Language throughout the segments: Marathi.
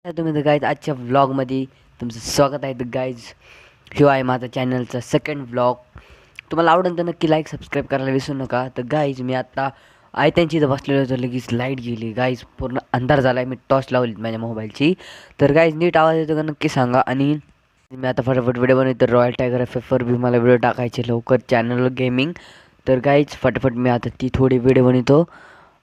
तुम्ही तर गाईज आजच्या व्लॉगमध्ये तुमचं स्वागत आहे. तर गाईज ह्यो आहे माझा चॅनलचा सेकंड व्लॉग. तुम्हाला आवडेल तर नक्की लाईक सबस्क्राईब करायला विसरू नका. तर गाईज मी आत्ता त्यांची इथं बसलेलो होतो, लगेच लाईट गेली. गाईज पूर्ण अंधार झाला आहे. मी टॉर्च लावली माझ्या मोबाईलची. तर गाईज नीट आवाज येतो का नक्की सांगा. आणि मी आता फटाफट व्हिडिओ बनवतो. तर रॉयल टायगर FF बी मला व्हिडिओ टाकायचे लवकर चॅनलवर गेमिंग. तर गाईज फटाफट मी आता ती थोडी व्हिडिओ बनवतो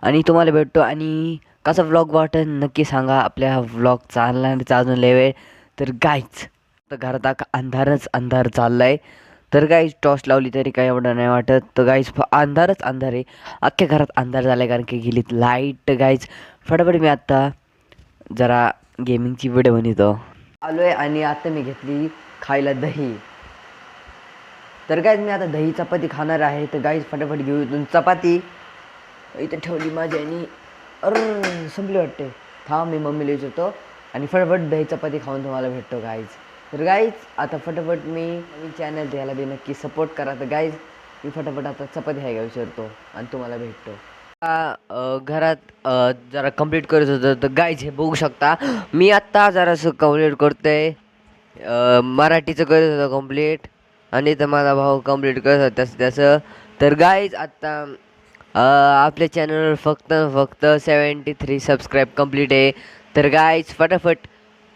आणि तुम्हाला भेटतो. आणि कसा व्लॉग वाटेल नक्की सांगा. आपल्या व्लॉग चालण्याचा अजून लय वेळ. तर गाईच तर घरात अंधारच अंधार चाललाय. तर गाईज टॉर्च लावली तरी काही एवढं नाही वाटत. तर गाईज अंधारच अंधार आहे. अख्ख्या घरात अंधार झालाय कारण की गेलीत लाईट. गाईज फटाफट मी आत्ता जरा गेमिंगची व्हिडिओ बनवतो आलोय. आणि आता मी घेतली खायला दही. तर गाईज मी आता दही चपाती खाणार आहे. तर गाईज फटाफट घेऊ इथून चपाती. इथं ठेवली माझी आणि संपली वाटते. थांब मी मम्मीला विचारतो आणि फटाफट दही चपाती खाऊन तुम्हाला भेटतो गाईज. तर गाईज आता फटाफट मी चॅनल द्यायला बी नक्की सपोर्ट करा. तर गाईज मी फटाफट आता चपाती आहे का विचारतो आणि तुम्हाला भेटतो. घरात जरा कंप्लीट करत होतं. तर गाईज हे बघू शकता मी आत्ता जरासं कंप्लीट करतोय. मराठीचं करत होतं कंप्लीट आणि तर माझा भाऊ कंप्लीट करत होता त्याचं. तर गाईज आत्ता आपल्या चॅनलवर फक्त 73 सबस्क्राईब कंप्लीट आहे. तर गाईज फटाफट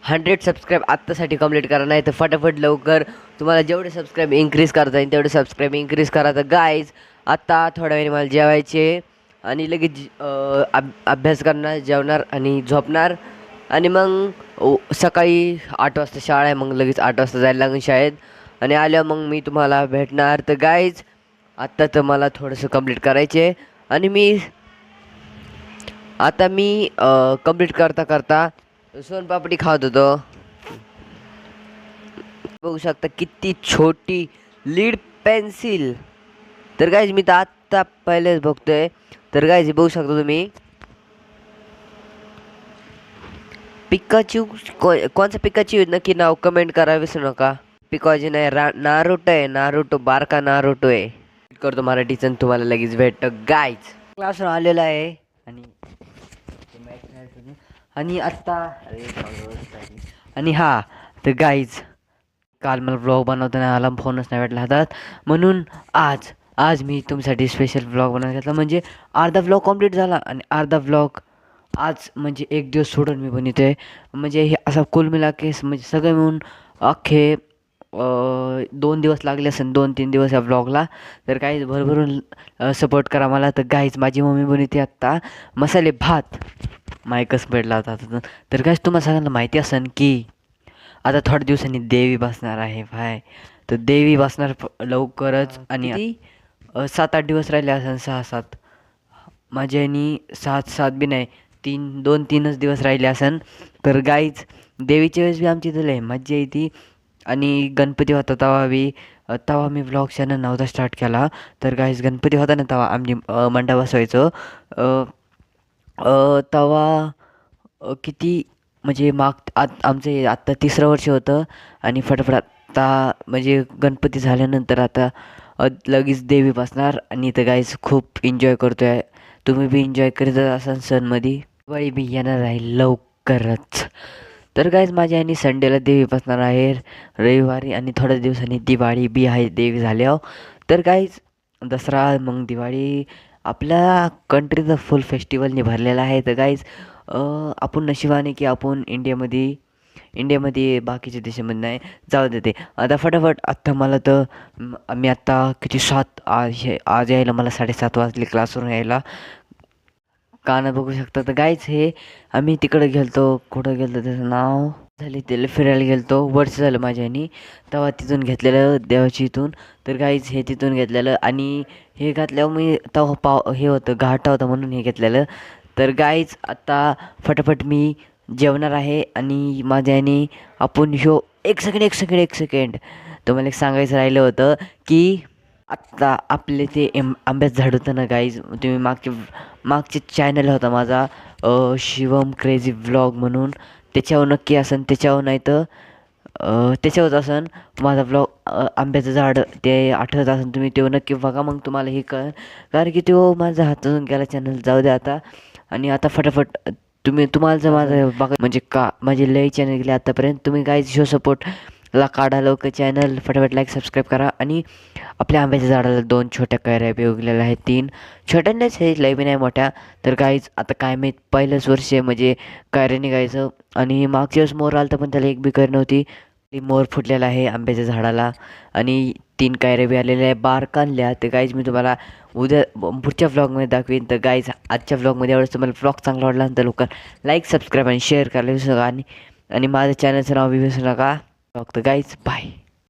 100 सबस्क्राईब आत्तासाठी कंप्लीट करा. नाही तर फटाफट लवकर तुम्हाला जेवढे सबस्क्राईब इन्क्रीज करता येईल तेवढे सबस्क्राईब इन्क्रीज करा. तर गाईज आत्ता थोड्या वेळी मला जेवायचे आणि लगेच अभ्यास करणार, जेवणार आणि झोपणार. आणि मग सकाळी 8 वाजता शाळा आहे. मग लगेच 8 वाजता जायला लागेल शाळेत. आणि आल्यावर मग मी तुम्हाला भेटणार. तर गाईज आत्ता तर मला थोडंसं कंप्लीट करायचे आणि आता मी कंप्लीट करता करता सोनपापडी खात होतो. बघू शकता किती छोटी लीड पेन्सिल. तर गाईज मी तर आत्ता पहिलेच बघतोय. तर गाईज बघू शकता तुम्ही पिकाची कोणचा पिकाची नक्की नाव कमेंट करा विसरू नका. पिकाची नाही नारुटो आहे. नारुटो बारका नारुटो आहे. करतो मराठीचं तुम्हाला लगेच भेटतं. गाईज क्लासवर आलेला आहे आणि आत्ता आणि हा तर गाईज काल मला व्लॉग बनवताना आला फोनच नाही भेटला हातात. म्हणून आज मी तुमच्यासाठी स्पेशल व्लॉग बनवायला घेतला. म्हणजे अर्धा व्लॉग कंप्लीट झाला आणि अर्धा व्लॉग आज म्हणजे एक दिवस सोडून मी बनवतो आहे. म्हणजे हे असा कुल मिला केस म्हणजे सगळे मिळून अख्खे 2 दिवस लागले असेल, 2-3 दिवस या व्लॉगला. तर गाईज भरभरून सपोर्ट करा मला. तर गाईज माझी मम्मी बनवते आत्ता मसाले भात. मायकच पडला होता. तर गाईज तुम्हाला सगळ्यांना माहिती असेल की आता थोड्या दिवसांनी देवी बसणार आहे भाय. तर देवी बसणार लवकरच. आणि ती 7-8 दिवस राहिले असेल, 6-7 माझ्यानी 7-7 बी नाही, 2-3च दिवस राहिले असेल. तर गाईज देवीच्या वेळेस बी आमची इथं लय मज्जा येते. आणि गणपती होता तेव्हा मी व्लॉग चॅनल नव्हता स्टार्ट केला. तर गाईज गणपती होता ना तेव्हा आम्ही मंडप बसवायचो. तेव्हा किती म्हणजे आमचं आत्ता 3रं वर्ष होतं. आणि फटाफट आत्ता म्हणजे गणपती झाल्यानंतर आता लगेच देवी बसणार. आणि इथं गाईज खूप एन्जॉय करतो आहे. तुम्ही बी एन्जॉय करीत असाल सणमध्ये. दिवाळी बी येणार आहे लवकरच. तर गाईज माझ्या आणि संडेला देवी बसणार आहे रविवारी. आणि थोड्या दिवसांनी दिवाळी बी आहे देवी झाल्यावर. तर गाईज दसरा मग दिवाळी आपल्या कंट्रीचं फुल फेस्टिवलने भरलेला आहे. तर गाईज आपण नशिबाने की आपण इंडियामध्ये बाकीच्या देशामध्ये नाही. जाऊ देते आता फटाफट. आत्ता मला तर मी आत्ता किती आज यायला मला 7:30 वाजले क्लासवरून यायला. गाणं बघू शकता. तर गाईच हे आम्ही तिकडे गेलतो. कुठं गेलतो त्याचं नाव झाले त्याला फिरायला गेलतो. वर्ष झालं माझ्यानी तेव्हा तिथून घेतलेलं देवाची इथून. तर गाईज हे तिथून घेतलेलं आणि हे घातल्यावर मी तेव्हा हे होतं घाटा होता म्हणून हे घेतलेलं. तर गाईज आता फटाफट मी जेवणार आहे. आणि माझ्याने आपण एक सेकंड तुम्हाला एक सांगायचं राहिलं होतं की आत्ता आपले ते आंब्याचं झाड होतं ना गाईज. तुम्ही मागचे चॅनल होता माझा शिवम क्रेझी व्लॉग म्हणून. त्याच्यावर नक्की असन, त्याच्यावर नाही तर त्याच्यावरच असन माझा व्लॉग आंब्याचं झाड. ते आठवत असेल तुम्ही तेव्हा नक्की बघा. मग तुम्हाला हे कारण की तो माझा हातातून गेला चॅनल. जाऊ द्या आता. आणि आता फटाफट तुम्हाला जर माझं बघा म्हणजे का माझे लय चॅनल गेले आतापर्यंत, तुम्ही गाईज शो सपोर्टला काढा लवकर चॅनल, फटाफट लाईक सबस्क्राईब करा. आणि आपल्या आंब्याच्या झाडाला 2 छोट्या कैऱ्या बी उगलेल्या आहेत, 3 छोट्यांनाच हे लय बी नाही मोठ्या. तर गाईज आता काय माहीत पहिलंच वर्ष आहे म्हणजे कैऱ्या निघायचं. आणि मागच्या वेळेस मोर आलं पण त्याला एक बी कैरी नव्हती. ती मोर फुटलेला आहे आंब्याच्या झाडाला. आणि 3 कैऱ्या बी आलेल्या आहे बारक आणल्या. तर गाईज मी तुम्हाला उद्या पुढच्या व्लॉगमध्ये दाखवेन. तर गाईज आजच्या व्लॉगमध्ये एवढंच. तुम्हाला व्लॉग चांगला वाटला तर लवकर लाईक सबस्क्राईब आणि शेअर करायला विसरू नका. आणि माझ्या चॅनलचं नाव बी विसरू नका. फक्त गाईज बाय.